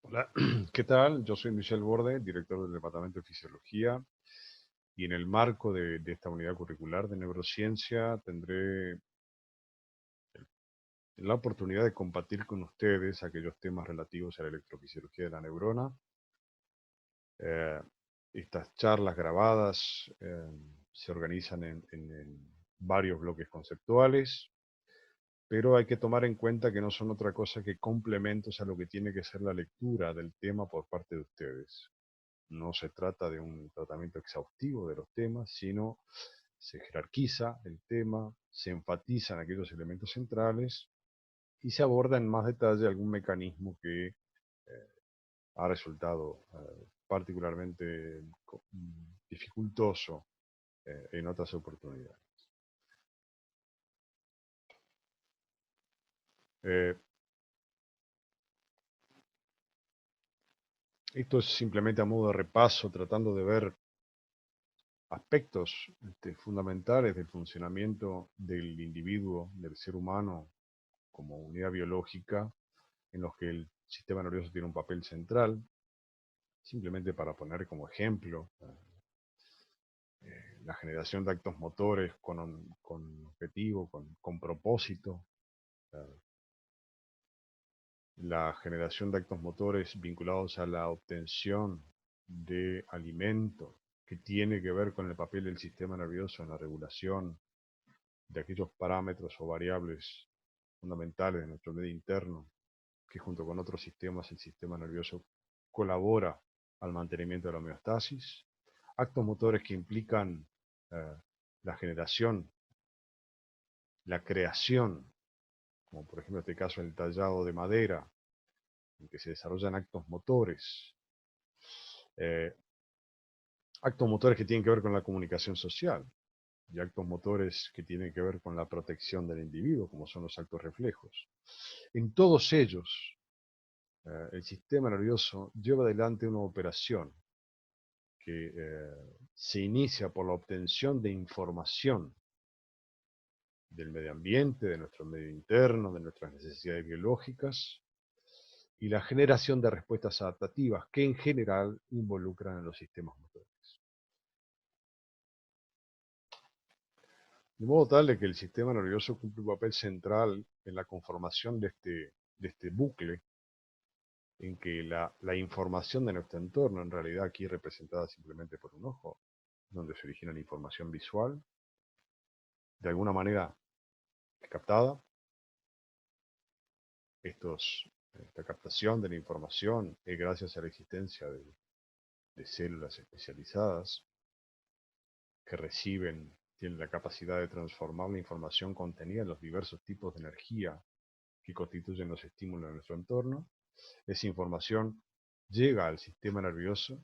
Hola, ¿qué tal? Yo soy Michel Borde, director del Departamento de Fisiología, y en el marco de esta unidad curricular de neurociencia tendré la oportunidad de compartir con ustedes aquellos temas relativos a la electrofisiología de la neurona. Eh, Estas charlas grabadas se organizan en varios bloques conceptuales, pero hay que tomar en cuenta que no son otra cosa que complementos a lo que tiene que ser la lectura del tema por parte de ustedes. No se trata de un tratamiento exhaustivo de los temas, sino se jerarquiza el tema, se enfatizan aquellos elementos centrales y se aborda en más detalle algún mecanismo que ha resultado particularmente dificultoso en otras oportunidades. Eh, Esto es simplemente a modo de repaso, tratando de ver aspectos fundamentales del funcionamiento del individuo, del ser humano, como unidad biológica, en los que el sistema nervioso tiene un papel central, simplemente para poner como ejemplo la generación de actos motores con objetivo, con propósito, eh, la generación de actos motores vinculados a la obtención de alimento, que tiene que ver con el papel del sistema nervioso en la regulación de aquellos parámetros o variables fundamentales de nuestro medio interno, que junto con otros sistemas el sistema nervioso colabora al mantenimiento de la homeostasis, actos motores que implican eh, la generación, la creación, como por ejemplo en este caso el tallado de madera, en que se desarrollan actos motores, eh, actos motores que tienen que ver con la comunicación social y actos motores que tienen que ver con la protección del individuo, como son los actos reflejos. En todos ellos, el sistema nervioso lleva adelante una operación que se inicia por la obtención de información del medio ambiente, de nuestro medio interno, de nuestras necesidades biológicas y la generación de respuestas adaptativas que en general involucran a los sistemas motores. De modo tal de que el sistema nervioso cumple un papel central en la conformación de este bucle en que la información de nuestro entorno, en realidad aquí representada simplemente por un ojo, donde se origina la información visual, de alguna manera es captada. Esta captación de la información es gracias a la existencia de células especializadas que tienen la capacidad de transformar la información contenida en los diversos tipos de energía que constituyen los estímulos de nuestro entorno. Esa información llega al sistema nervioso,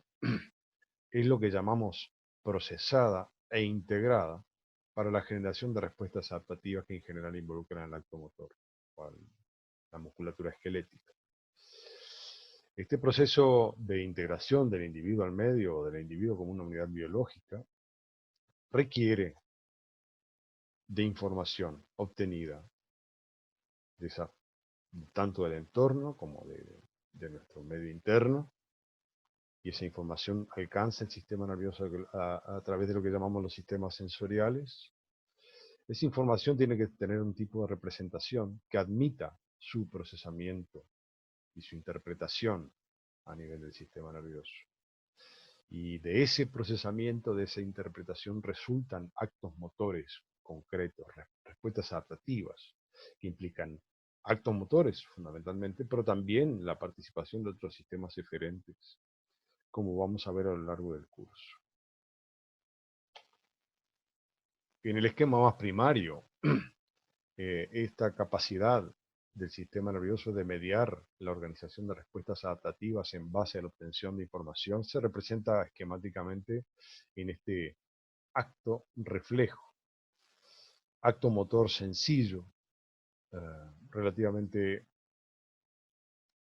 es lo que llamamos procesada e integrada para la generación de respuestas adaptativas que en general involucran el acto motor o la musculatura esquelética. Este proceso de integración del individuo al medio o del individuo como una unidad biológica requiere de información obtenida de tanto del entorno como de nuestro medio interno, y esa información alcanza el sistema nervioso a través de lo que llamamos los sistemas sensoriales. Esa información tiene que tener un tipo de representación que admita su procesamiento y su interpretación a nivel del sistema nervioso. Y de ese procesamiento, de esa interpretación, resultan actos motores concretos, respuestas adaptativas, que implican actos motores fundamentalmente, pero también la participación de otros sistemas eferentes, como vamos a ver a lo largo del curso. En el esquema más primario, esta capacidad del sistema nervioso de mediar la organización de respuestas adaptativas en base a la obtención de información se representa esquemáticamente en este acto reflejo, acto motor sencillo, eh, relativamente,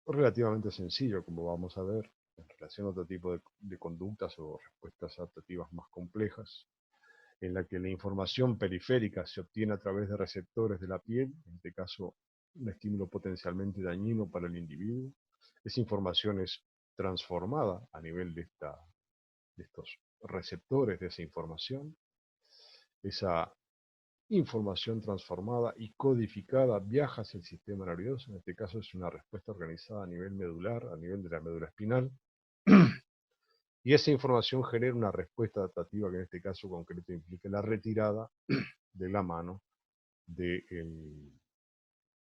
relativamente sencillo, como vamos a ver, en relación a otro tipo de conductas o respuestas adaptativas más complejas, en la que la información periférica se obtiene a través de receptores de la piel, en este caso un estímulo potencialmente dañino para el individuo, Esa información es transformada a nivel de estos receptores de esa información. Esa información transformada y codificada viaja hacia el sistema nervioso. En este caso es una respuesta organizada a nivel medular, a nivel de la médula espinal. Y esa información genera una respuesta adaptativa que en este caso concreto implica la retirada de la mano del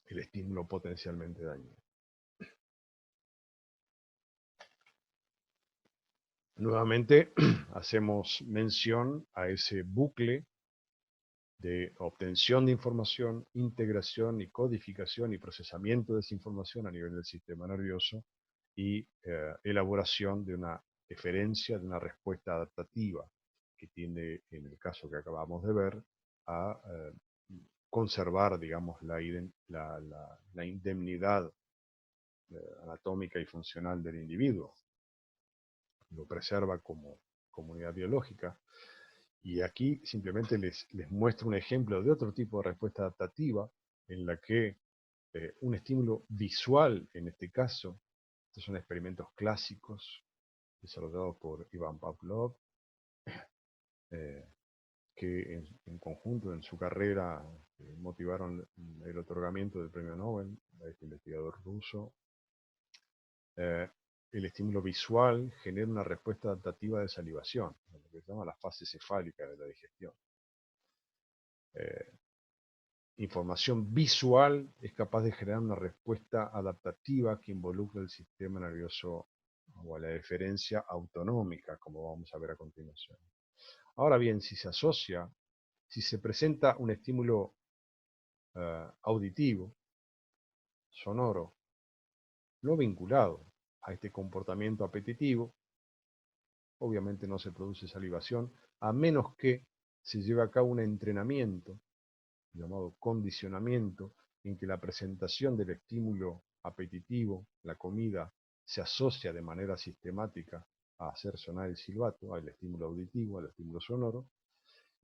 el estímulo potencialmente dañino. Nuevamente hacemos mención a ese bucle de obtención de información, integración y codificación y procesamiento de esa información a nivel del sistema nervioso y elaboración de una eferencia, de una respuesta adaptativa que tiende, en el caso que acabamos de ver, a conservar, digamos, la indemnidad anatómica y funcional del individuo. Lo preserva como comunidad biológica. Y aquí simplemente les muestro un ejemplo de otro tipo de respuesta adaptativa en la que un estímulo visual, en este caso, estos son experimentos clásicos desarrollados por Ivan Pavlov, eh, que en conjunto en su carrera motivaron el otorgamiento del premio Nobel a este investigador ruso. El estímulo visual genera una respuesta adaptativa de salivación, lo que se llama la fase cefálica de la digestión. Información visual es capaz de generar una respuesta adaptativa que involucra el sistema nervioso o a la deferencia autonómica, como vamos a ver a continuación. Ahora bien, si se presenta un estímulo auditivo, sonoro, no vinculado a este comportamiento apetitivo, obviamente no se produce salivación, a menos que se lleve a cabo un entrenamiento llamado condicionamiento, en que la presentación del estímulo apetitivo, la comida, se asocia de manera sistemática a hacer sonar el silbato, al estímulo auditivo, al estímulo sonoro,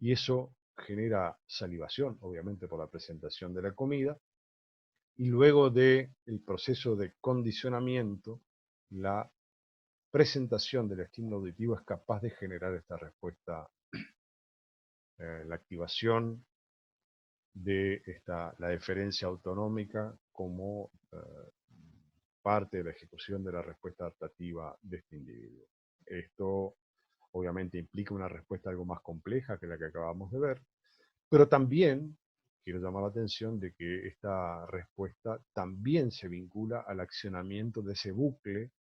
y eso genera salivación, obviamente por la presentación de la comida, y luego del proceso de condicionamiento, la presentación del estímulo auditivo es capaz de generar esta respuesta, la activación de la deferencia autonómica como parte de la ejecución de la respuesta adaptativa de este individuo. Esto obviamente implica una respuesta algo más compleja que la que acabamos de ver, pero también quiero llamar la atención de que esta respuesta también se vincula al accionamiento de ese bucle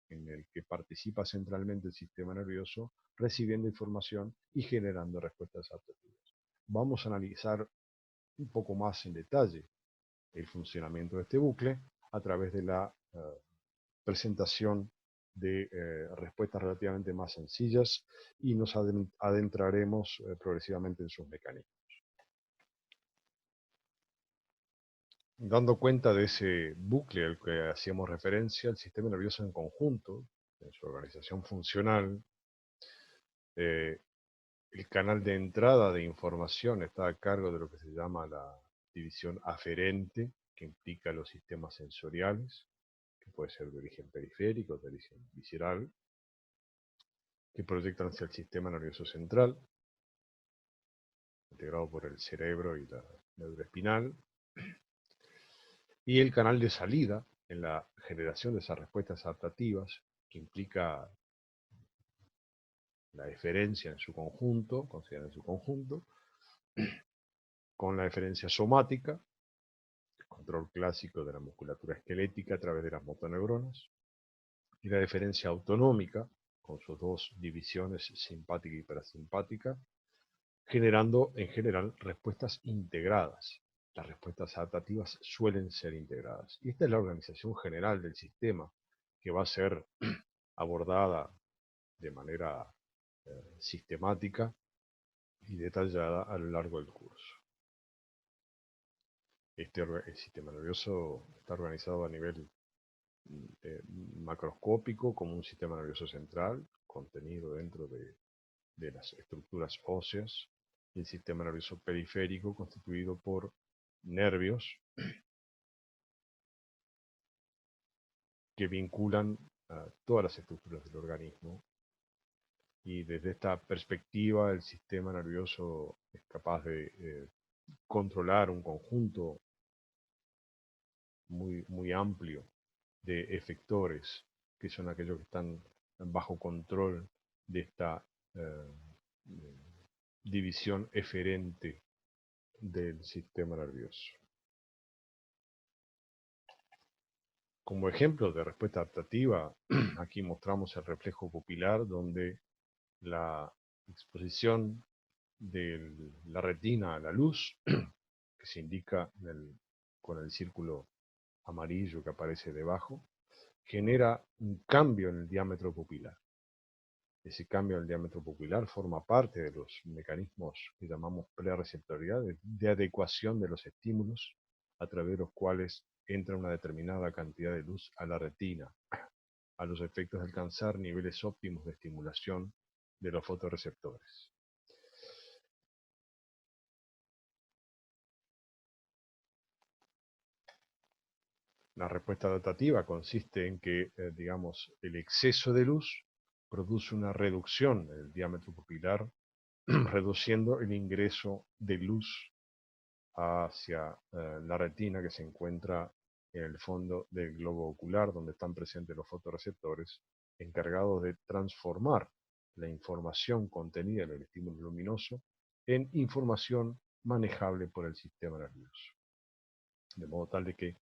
en el que participa centralmente el sistema nervioso, recibiendo información y generando respuestas adaptativas. Vamos a analizar un poco más en detalle el funcionamiento de este bucle a través de la presentación de respuestas relativamente más sencillas y nos adentraremos progresivamente en sus mecanismos. Dando cuenta de ese bucle al que hacíamos referencia, el sistema nervioso en conjunto, en su organización funcional, eh, el canal de entrada de información está a cargo de lo que se llama la división aferente, que implica los sistemas sensoriales, que puede ser de origen periférico, de origen visceral, que proyectan hacia el sistema nervioso central, integrado por el cerebro y la médula espinal, y el canal de salida en la generación de esas respuestas adaptativas, que implica la deferencia en su conjunto, considerada en su conjunto, con la deferencia somática, control clásico de la musculatura esquelética a través de las motoneuronas, y la deferencia autonómica, con sus dos divisiones simpática y parasimpática, generando en general respuestas integradas. Las respuestas adaptativas suelen ser integradas. Y esta es la organización general del sistema que va a ser abordada de manera sistemática y detallada a lo largo del curso. El sistema nervioso está organizado a nivel macroscópico como un sistema nervioso central contenido dentro de las estructuras óseas, y el sistema nervioso periférico constituido por nervios que vinculan todas las estructuras del organismo. Y desde esta perspectiva, el sistema nervioso es capaz de controlar un conjunto muy amplio de efectores, que son aquellos que están bajo control de esta eh, división eferente del sistema nervioso. Como ejemplo de respuesta adaptativa, aquí mostramos el reflejo pupilar, donde la exposición de la retina a la luz, que se indica con el círculo amarillo que aparece debajo, genera un cambio en el diámetro pupilar. Ese cambio en el diámetro pupilar forma parte de los mecanismos que llamamos prereceptorial, de adecuación de los estímulos, a través de los cuales entra una determinada cantidad de luz a la retina, a los efectos de alcanzar niveles óptimos de estimulación de los fotorreceptores. La respuesta adaptativa consiste en que, digamos, el exceso de luz produce una reducción en el diámetro pupilar, reduciendo el ingreso de luz hacia la retina, que se encuentra en el fondo del globo ocular, donde están presentes los fotorreceptores, encargados de transformar la información contenida en el estímulo luminoso en información manejable por el sistema nervioso. De modo tal de que,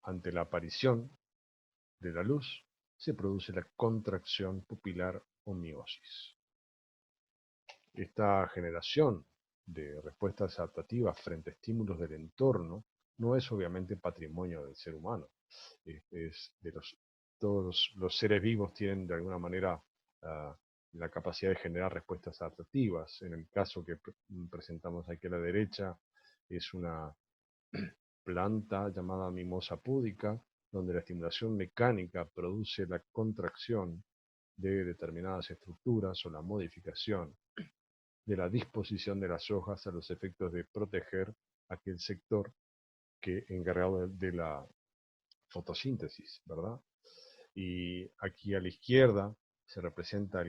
ante la aparición de la luz, se produce la contracción pupilar o miosis. Esta generación de respuestas adaptativas frente a estímulos del entorno no es obviamente patrimonio del ser humano. Todos los seres vivos tienen de alguna manera la capacidad de generar respuestas adaptativas. En el caso que presentamos aquí a la derecha, es una planta llamada mimosa púdica, donde la estimulación mecánica produce la contracción de determinadas estructuras o la modificación de la disposición de las hojas a los efectos de proteger aquel sector que encargado de la fotosíntesis, ¿verdad? Y aquí a la izquierda se representa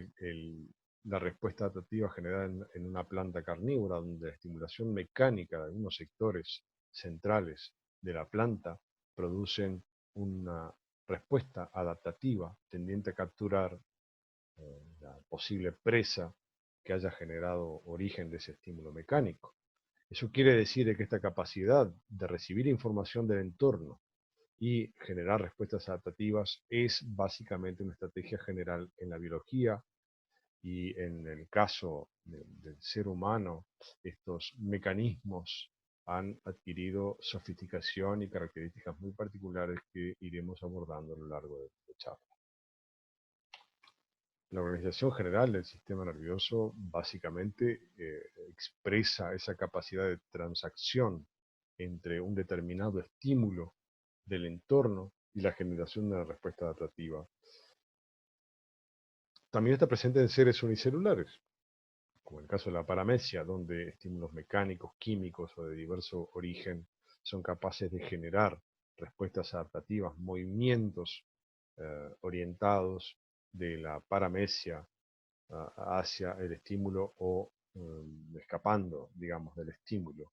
la respuesta adaptativa generada en una planta carnívora, donde la estimulación mecánica de algunos sectores centrales de la planta producen una respuesta adaptativa tendiente a capturar la posible presa que haya generado origen de ese estímulo mecánico. Eso quiere decir que esta capacidad de recibir información del entorno y generar respuestas adaptativas es básicamente una estrategia general en la biología, y en el caso del ser humano, estos mecanismos han adquirido sofisticación y características muy particulares que iremos abordando a lo largo de esta charla. La organización general del sistema nervioso básicamente expresa esa capacidad de transacción entre un determinado estímulo del entorno y la generación de una respuesta adaptativa. También está presente en seres unicelulares, como en el caso de la paramecia, donde estímulos mecánicos, químicos o de diverso origen son capaces de generar respuestas adaptativas, movimientos orientados de la paramecia hacia el estímulo o escapando, digamos, del estímulo.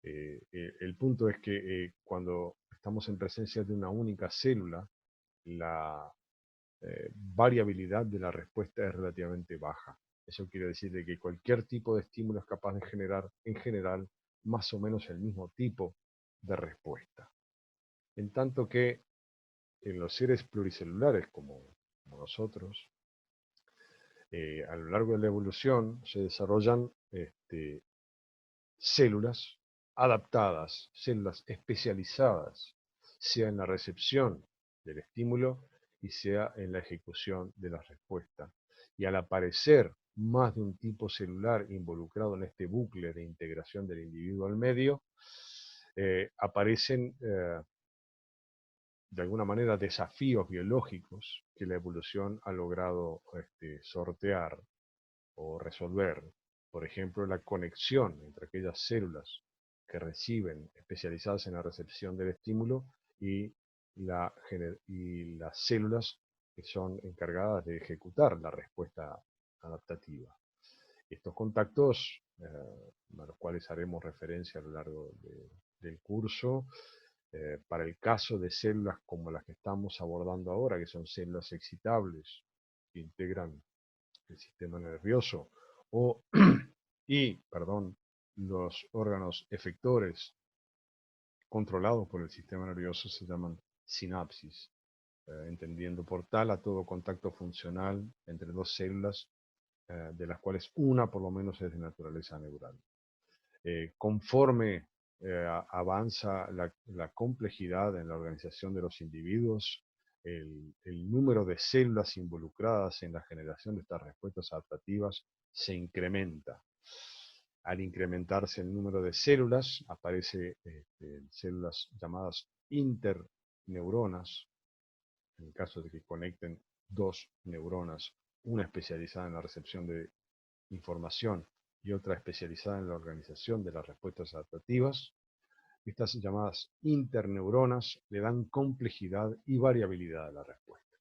El punto es que cuando estamos en presencia de una única célula, la variabilidad de la respuesta es relativamente baja. Eso quiere decir de que cualquier tipo de estímulo es capaz de generar, en general, más o menos el mismo tipo de respuesta. En tanto que en los seres pluricelulares, como nosotros, a lo largo de la evolución se desarrollan células adaptadas, células especializadas, sea en la recepción del estímulo y sea en la ejecución de la respuesta. Y al aparecer más de un tipo celular involucrado en este bucle de integración del individuo al medio, aparecen de alguna manera desafíos biológicos que la evolución ha logrado sortear o resolver. Por ejemplo, la conexión entre aquellas células que reciben, especializadas en la recepción del estímulo, y y las células que son encargadas de ejecutar la respuesta adaptativa. Estos contactos, a los cuales haremos referencia a lo largo del curso, para el caso de células como las que estamos abordando ahora, que son células excitables, que integran el sistema nervioso, o, los órganos efectores controlados por el sistema nervioso se llaman sinapsis, entendiendo por tal a todo contacto funcional entre dos células, de las cuales una por lo menos es de naturaleza neural. Conforme avanza la complejidad en la organización de los individuos, el número de células involucradas en la generación de estas respuestas adaptativas se incrementa. Al incrementarse el número de células, aparece células llamadas interneuronas, en el caso de que conecten dos neuronas, una especializada en la recepción de información y otra especializada en la organización de las respuestas adaptativas. Estas llamadas interneuronas le dan complejidad y variabilidad a la respuesta.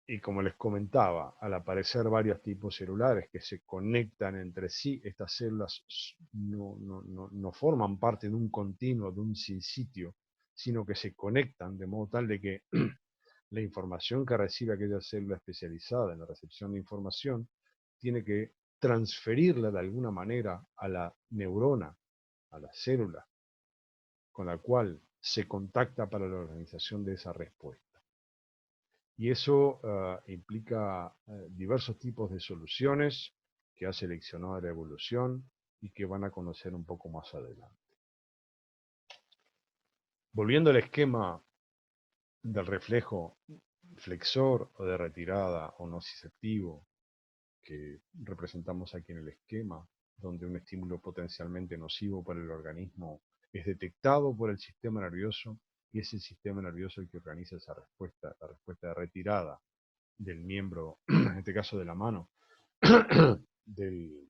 Y como les comentaba, al aparecer varios tipos celulares que se conectan entre sí, estas células no forman parte de un continuo, de un sinsitio, sino que se conectan de modo tal de que la información que recibe aquella célula especializada en la recepción de información tiene que transferirla de alguna manera a la neurona, a la célula, con la cual se contacta para la organización de esa respuesta. Y eso implica diversos tipos de soluciones que ha seleccionado la evolución y que van a conocer un poco más adelante. Volviendo al esquema del reflejo flexor o de retirada o nociceptivo que representamos aquí en el esquema, donde un estímulo potencialmente nocivo para el organismo es detectado por el sistema nervioso y es el sistema nervioso el que organiza esa respuesta, la respuesta de retirada del miembro, en este caso de la mano, del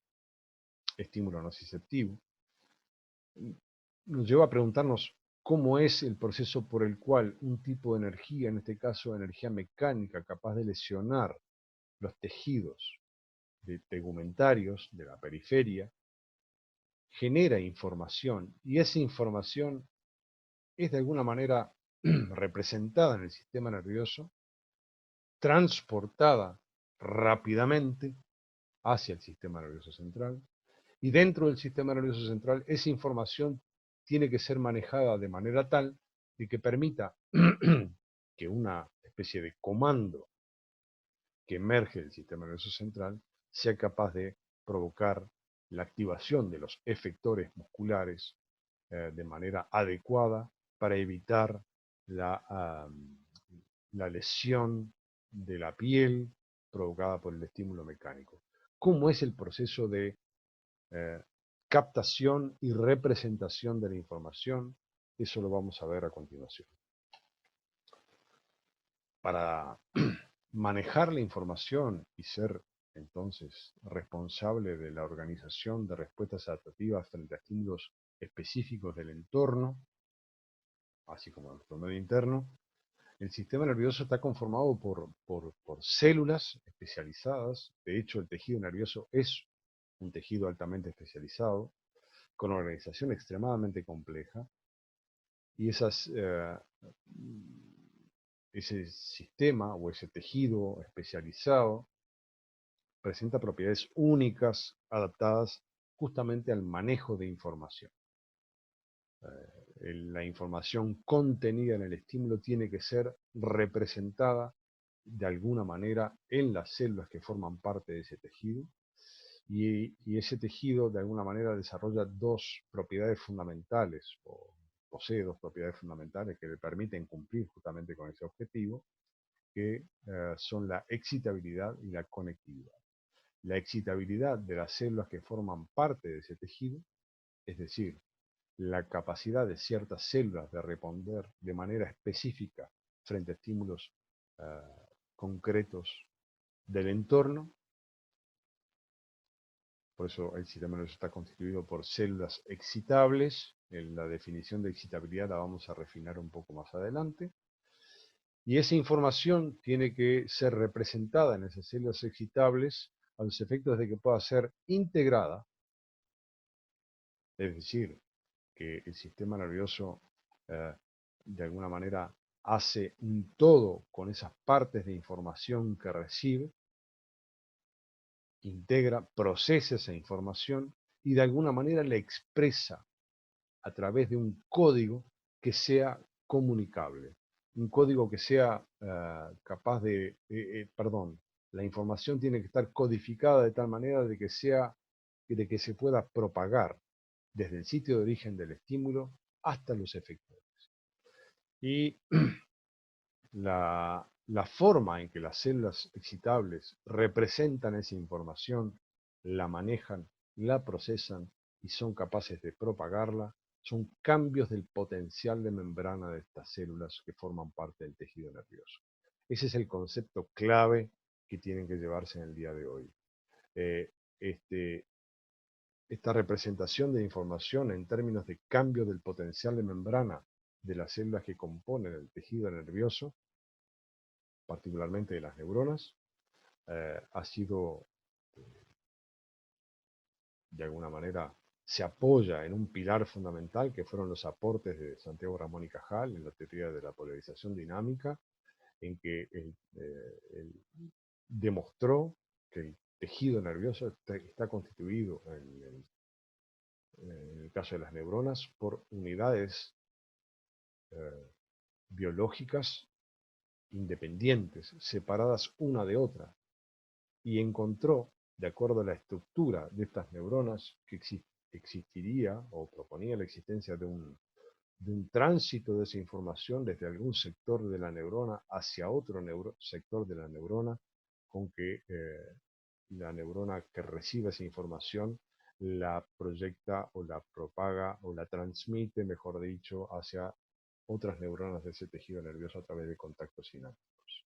estímulo nociceptivo. Nos lleva a preguntarnos cómo es el proceso por el cual un tipo de energía, en este caso energía mecánica, capaz de lesionar los tejidos tegumentarios de la periferia, genera información y esa información es de alguna manera representada en el sistema nervioso, transportada rápidamente hacia el sistema nervioso central y dentro del sistema nervioso central esa información tiene que ser manejada de manera tal de que permita que una especie de comando que emerge del sistema nervioso central sea capaz de provocar la activación de los efectores musculares de manera adecuada para evitar la lesión de la piel provocada por el estímulo mecánico. ¿Cómo es el proceso de captación y representación de la información? Eso lo vamos a ver a continuación. Para manejar la información y ser entonces responsable de la organización de respuestas adaptativas frente a estímulos específicos del entorno, así como nuestro medio interno, el sistema nervioso está conformado por células especializadas. De hecho, el tejido nervioso es un tejido altamente especializado, con organización extremadamente compleja, y ese sistema o ese tejido especializado presenta propiedades únicas adaptadas justamente al manejo de información. La información contenida en el estímulo tiene que ser representada de alguna manera en las células que forman parte de ese tejido, y ese tejido de alguna manera desarrolla dos propiedades fundamentales, o posee dos propiedades fundamentales que le permiten cumplir justamente con ese objetivo, que son la excitabilidad y la conectividad. La excitabilidad de las células que forman parte de ese tejido, es decir, la capacidad de ciertas células de responder de manera específica frente a estímulos concretos del entorno, Por eso el sistema nervioso está constituido por células excitables. En la definición de excitabilidad la vamos a refinar un poco más adelante. Y esa información tiene que ser representada en esas células excitables a los efectos de que pueda ser integrada, es decir, que el sistema nervioso eh, de alguna manera hace un todo con esas partes de información que recibe, integra, procesa esa información y de alguna manera la expresa a través de un código que sea comunicable, un código que sea capaz perdón, la información tiene que estar codificada de tal manera de que se pueda propagar desde el sitio de origen del estímulo hasta los efectores. Y la forma en que las células excitables representan esa información, la manejan, la procesan y son capaces de propagarla, son cambios del potencial de membrana de estas células que forman parte del tejido nervioso. Ese es el concepto clave que tienen que llevarse en el día de hoy. Eh, este, esta representación de información en términos de cambio del potencial de membrana de las células que componen el tejido nervioso, particularmente de las neuronas, ha sido, de alguna manera, se apoya en un pilar fundamental que fueron los aportes de Santiago Ramón y Cajal en la teoría de la polarización dinámica, en que él demostró que el tejido nervioso está constituido, en el caso de las neuronas, por unidades eh, biológicas independientes, separadas una de otra, y encontró, de acuerdo a la estructura de estas neuronas, que existiría o proponía la existencia de un tránsito de esa información desde algún sector de la neurona hacia otro sector de la neurona, con que la neurona que recibe esa información la proyecta o la propaga o la transmite, mejor dicho, hacia otras neuronas de ese tejido nervioso a través de contactos sinápticos.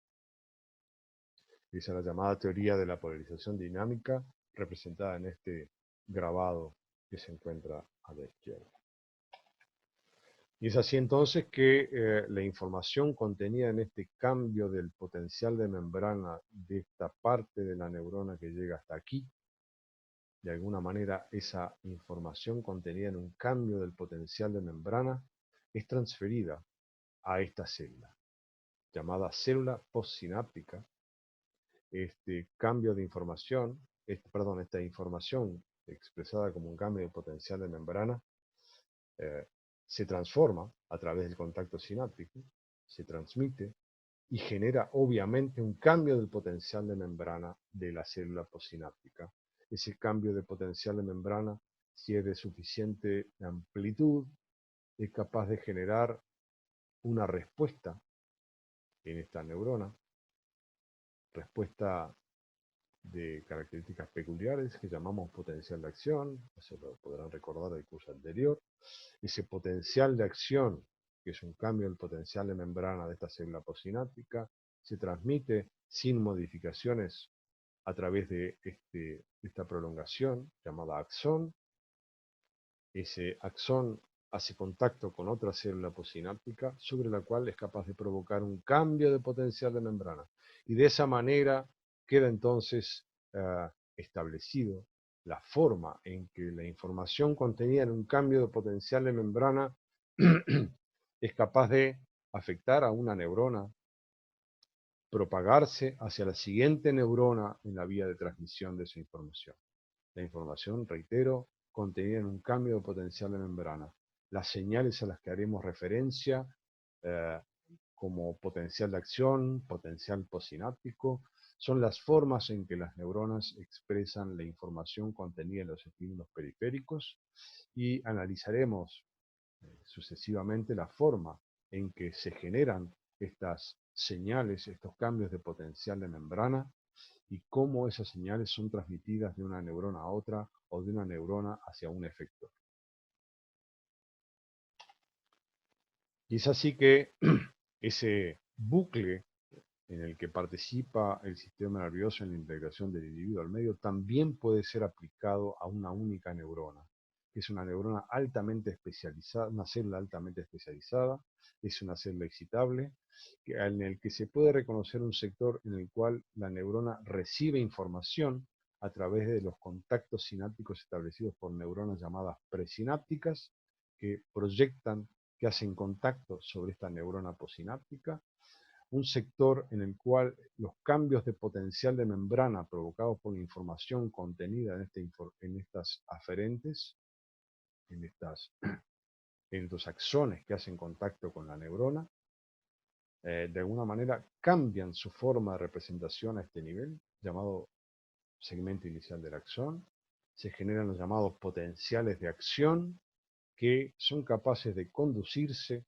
Esa es la llamada teoría de la polarización dinámica, representada en este grabado que se encuentra a la izquierda. Y es así entonces que la información contenida en este cambio del potencial de membrana de esta parte de la neurona que llega hasta aquí, de alguna manera esa información contenida en un cambio del potencial de membrana es transferida a esta célula, llamada célula postsináptica. Este cambio de información, esta información expresada como un cambio de potencial de membrana, eh, se transforma a través del contacto sináptico, se transmite y genera obviamente un cambio del potencial de membrana de la célula postsináptica. Ese cambio de potencial de membrana, si es de suficiente amplitud, es capaz de generar una respuesta en esta neurona, respuesta de características peculiares que llamamos potencial de acción, se lo podrán recordar del curso anterior. Ese potencial de acción, que es un cambio del potencial de membrana de esta célula postsináptica, se transmite sin modificaciones a través de esta prolongación llamada axón. Ese axón hace contacto con otra célula postsináptica sobre la cual es capaz de provocar un cambio de potencial de membrana. Y de esa manera queda entonces establecido la forma en que la información contenida en un cambio de potencial de membrana es capaz de afectar a una neurona, propagarse hacia la siguiente neurona en la vía de transmisión de esa información. La información, reitero, contenida en un cambio de potencial de membrana. Las señales a las que haremos referencia, eh, como potencial de acción, potencial postsináptico, son las formas en que las neuronas expresan la información contenida en los estímulos periféricos y analizaremos sucesivamente la forma en que se generan estas señales, estos cambios de potencial de membrana y cómo esas señales son transmitidas de una neurona a otra o de una neurona hacia un efector. Y es así que ese bucle en el que participa el sistema nervioso en la integración del individuo al medio, también puede ser aplicado a una única neurona, que es una neurona altamente especializada, una célula altamente especializada, es una célula excitable, en el que se puede reconocer un sector en el cual la neurona recibe información a través de los contactos sinápticos establecidos por neuronas llamadas presinápticas, que proyectan, que hacen contacto sobre esta neurona posináptica, un sector en el cual los cambios de potencial de membrana provocados por la información contenida en estas aferentes, en, estas, en estos axones que hacen contacto con la neurona, de alguna manera cambian su forma de representación a este nivel, llamado segmento inicial del axón. Se generan los llamados potenciales de acción, que son capaces de conducirse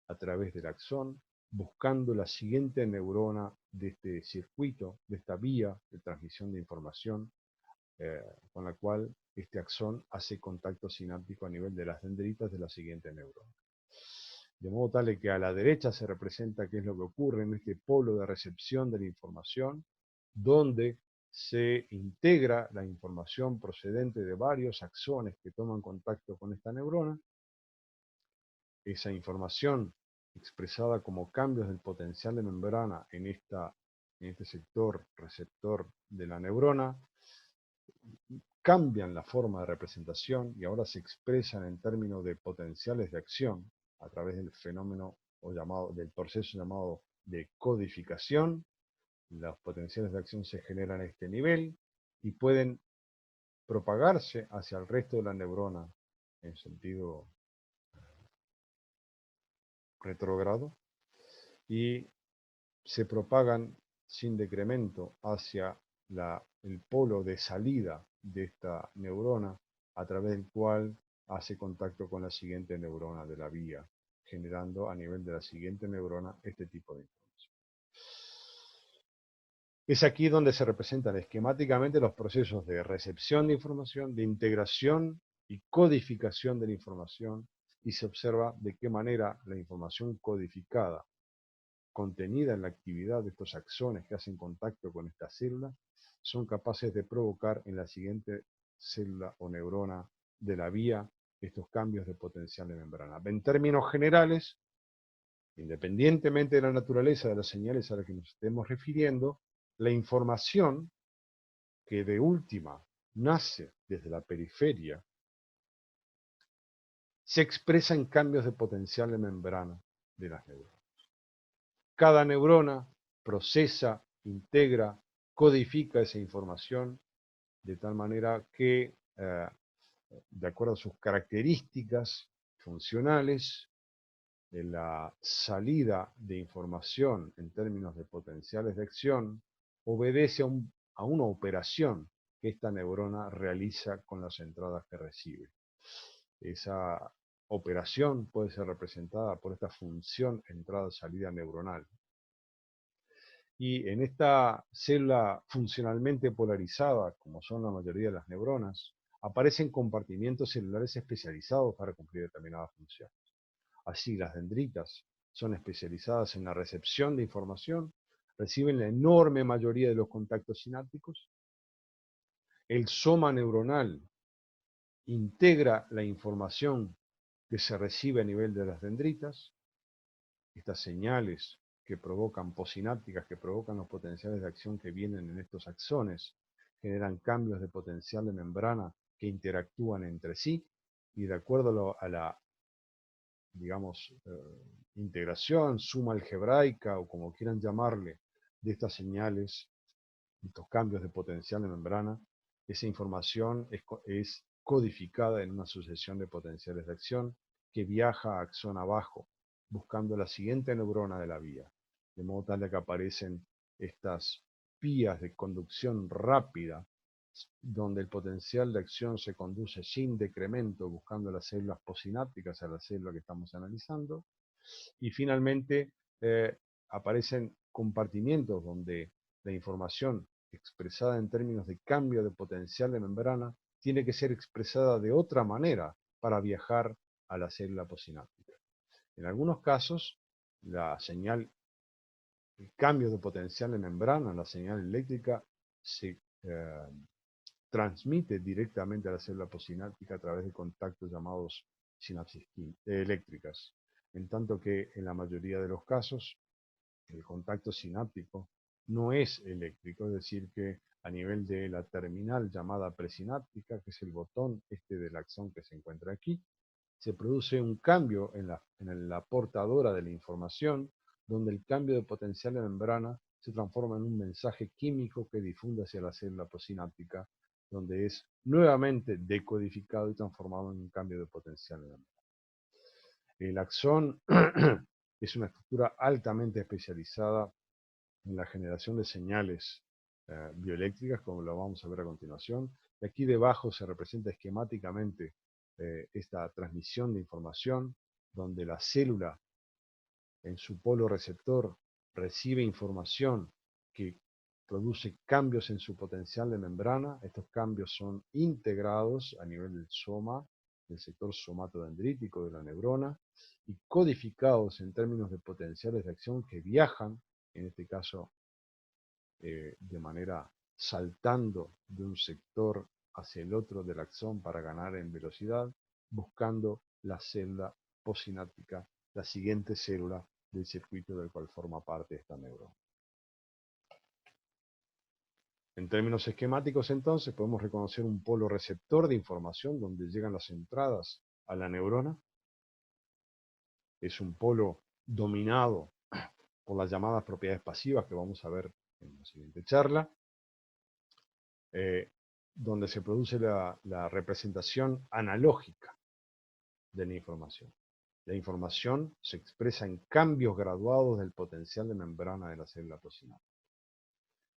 a través del axón, buscando la siguiente neurona de este circuito, de esta vía de transmisión de información, con la cual este axón hace contacto sináptico a nivel de las dendritas de la siguiente neurona. De modo tal que a la derecha se representa qué es lo que ocurre en este polo de recepción de la información, donde se integra la información procedente de varios axones que toman contacto con esta neurona. Esa información expresada como cambios del potencial de membrana en este sector receptor de la neurona, cambian la forma de representación y ahora se expresan en términos de potenciales de acción a través del fenómeno del proceso llamado de codificación. Los potenciales de acción se generan a este nivel y pueden propagarse hacia el resto de la neurona en sentido retrógrado y se propagan sin decremento hacia el polo de salida de esta neurona, a través del cual hace contacto con la siguiente neurona de la vía, generando a nivel de la siguiente neurona este tipo de información. Es aquí donde se representan esquemáticamente los procesos de recepción de información, de integración y codificación de la información, y se observa de qué manera la información codificada contenida en la actividad de estos axones que hacen contacto con esta célula, son capaces de provocar en la siguiente célula o neurona de la vía estos cambios de potencial de membrana. En términos generales, independientemente de la naturaleza de las señales a las que nos estemos refiriendo, la información que de última nace desde la periferia se expresa en cambios de potencial de membrana de las neuronas. Cada neurona procesa, integra, codifica esa información de tal manera que, de acuerdo a sus características funcionales, la salida de información en términos de potenciales de acción obedece a una operación que esta neurona realiza con las entradas que recibe. Esa operación puede ser representada por esta función entrada-salida neuronal. Y en esta célula funcionalmente polarizada, como son la mayoría de las neuronas, aparecen compartimientos celulares especializados para cumplir determinadas funciones. Así, las dendritas son especializadas en la recepción de información, reciben la enorme mayoría de los contactos sinápticos. El soma neuronal integra la información que se recibe a nivel de las dendritas. Estas señales que provocan posinápticas, que provocan los potenciales de acción que vienen en estos axones, generan cambios de potencial de membrana que interactúan entre sí, y de acuerdo a la, digamos, integración, suma algebraica o como quieran llamarle, de estas señales, estos cambios de potencial de membrana, esa información es codificada en una sucesión de potenciales de acción que viaja a axón abajo, buscando la siguiente neurona de la vía, de modo tal que aparecen estas vías de conducción rápida, donde el potencial de acción se conduce sin decremento, buscando las células posinápticas a la célula que estamos analizando, y finalmente aparecen compartimientos donde la información expresada en términos de cambio de potencial de membrana tiene que ser expresada de otra manera para viajar a la célula posináptica. En algunos casos, la señal el cambio de potencial de membrana, la señal eléctrica, se transmite directamente a la célula postsináptica a través de contactos llamados sinapsis eléctricas, en tanto que en la mayoría de los casos el contacto sináptico no es eléctrico, es decir, que a nivel de la terminal llamada presináptica, que es el botón este del axón que se encuentra aquí, se produce un cambio en la portadora de la información, donde el cambio de potencial de membrana se transforma en un mensaje químico que difunde hacia la célula postsináptica, donde es nuevamente decodificado y transformado en un cambio de potencial de membrana. El axón es una estructura altamente especializada en la generación de señales bioeléctricas, como lo vamos a ver a continuación. Y aquí debajo se representa esquemáticamente esta transmisión de información, donde la célula en su polo receptor recibe información que produce cambios en su potencial de membrana. Estos cambios son integrados a nivel del soma, del sector somatodendrítico de la neurona, y codificados en términos de potenciales de acción que viajan, en este caso de manera saltando de un sector hacia el otro del axón para ganar en velocidad, buscando la célula postsináptica, la siguiente célula del circuito del cual forma parte esta neurona. En términos esquemáticos, entonces, podemos reconocer un polo receptor de información donde llegan las entradas a la neurona. Es un polo dominado por las llamadas propiedades pasivas que vamos a ver en la siguiente charla, donde se produce la representación analógica de la información. La información se expresa en cambios graduados del potencial de membrana de la célula postsináptica.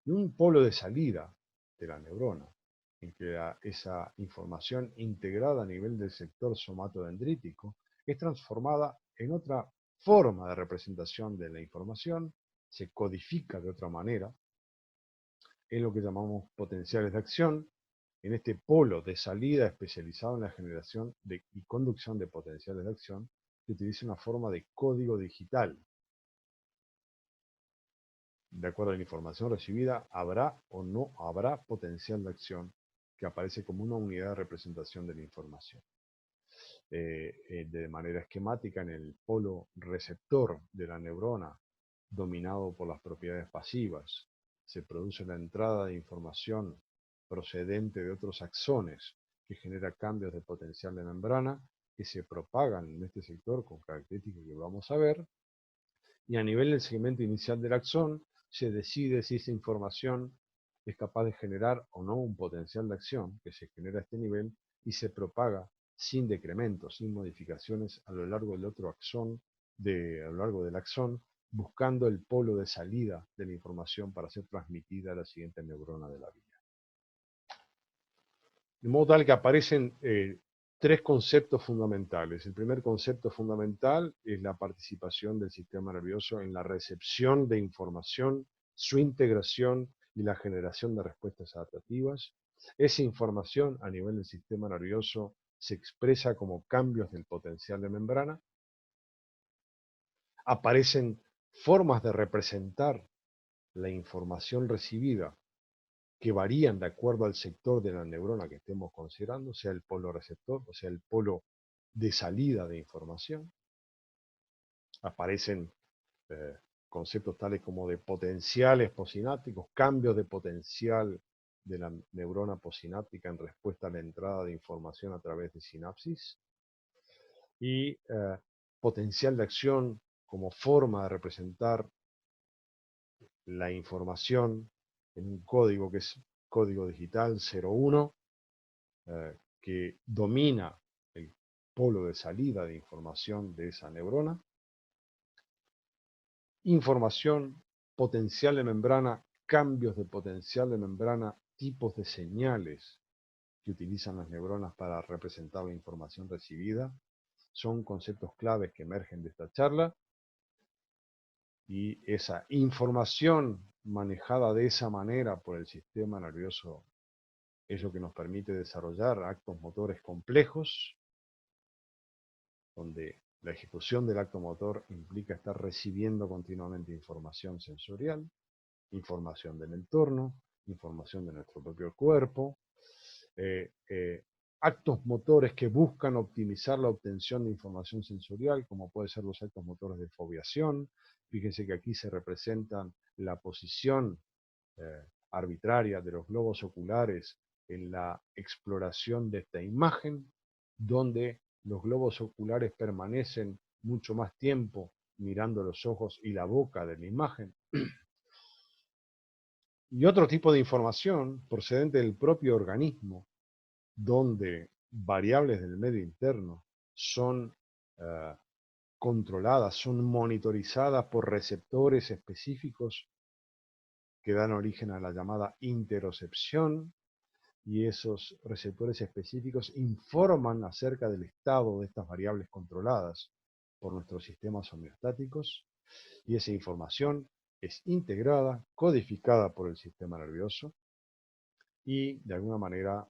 Y un polo de salida de la neurona, en que esa información integrada a nivel del sector somatodendrítico es transformada en otra forma de representación de la información, se codifica de otra manera, en lo que llamamos potenciales de acción, en este polo de salida especializado en la generación y conducción de potenciales de acción, que utiliza una forma de código digital. De acuerdo a la información recibida, habrá o no habrá potencial de acción que aparece como una unidad de representación de la información. De manera esquemática, en el polo receptor de la neurona, dominado por las propiedades pasivas, se produce la entrada de información procedente de otros axones que genera cambios de potencial de membrana que se propagan en este sector con características que vamos a ver, y a nivel del segmento inicial del axón se decide si esa información es capaz de generar o no un potencial de acción que se genera a este nivel y se propaga sin decrementos, sin modificaciones a lo largo del otro axón, a lo largo del axón, buscando el polo de salida de la información para ser transmitida a la siguiente neurona de la vía. De modo tal que aparecen tres conceptos fundamentales. El primer concepto fundamental es la participación del sistema nervioso en la recepción de información, su integración y la generación de respuestas adaptativas. Esa información a nivel del sistema nervioso se expresa como cambios del potencial de membrana. Aparecen formas de representar la información recibida que varían de acuerdo al sector de la neurona que estemos considerando, sea el polo receptor, o sea el polo de salida de información. Aparecen conceptos tales como de potenciales postsinápticos, cambios de potencial de la neurona postsináptica en respuesta a la entrada de información a través de sinapsis, y potencial de acción como forma de representar la información en un código que es código digital 01, que domina el polo de salida de información de esa neurona. Información, potencial de membrana, cambios de potencial de membrana, tipos de señales que utilizan las neuronas para representar la información recibida, son conceptos claves que emergen de esta charla, y esa información manejada de esa manera por el sistema nervioso es lo que nos permite desarrollar actos motores complejos, donde La ejecución del acto motor implica estar recibiendo continuamente información sensorial, información del entorno, información de nuestro propio cuerpo, eh, eh, actos motores que buscan optimizar la obtención de información sensorial, como pueden ser los actos motores de foveación. Fíjense que aquí se representan la posición arbitraria de los globos oculares en la exploración de esta imagen, donde los globos oculares permanecen mucho más tiempo mirando los ojos y la boca de la imagen. Y otro tipo de información procedente del propio organismo, donde variables del medio interno son uh, controladas, son monitorizadas por receptores específicos que dan origen a la llamada interocepción, y esos receptores específicos informan acerca del estado de estas variables controladas por nuestros sistemas homeostáticos, y esa información es integrada, codificada por el sistema nervioso, y de alguna manera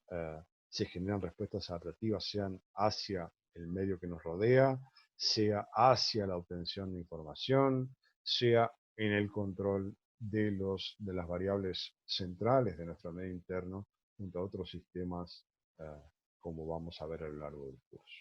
se generan respuestas adaptativas, sean hacia el medio que nos rodea, sea hacia la obtención de información, sea en el control de las variables centrales de nuestro medio interno, junto a otros sistemas, como vamos a ver a lo largo del curso.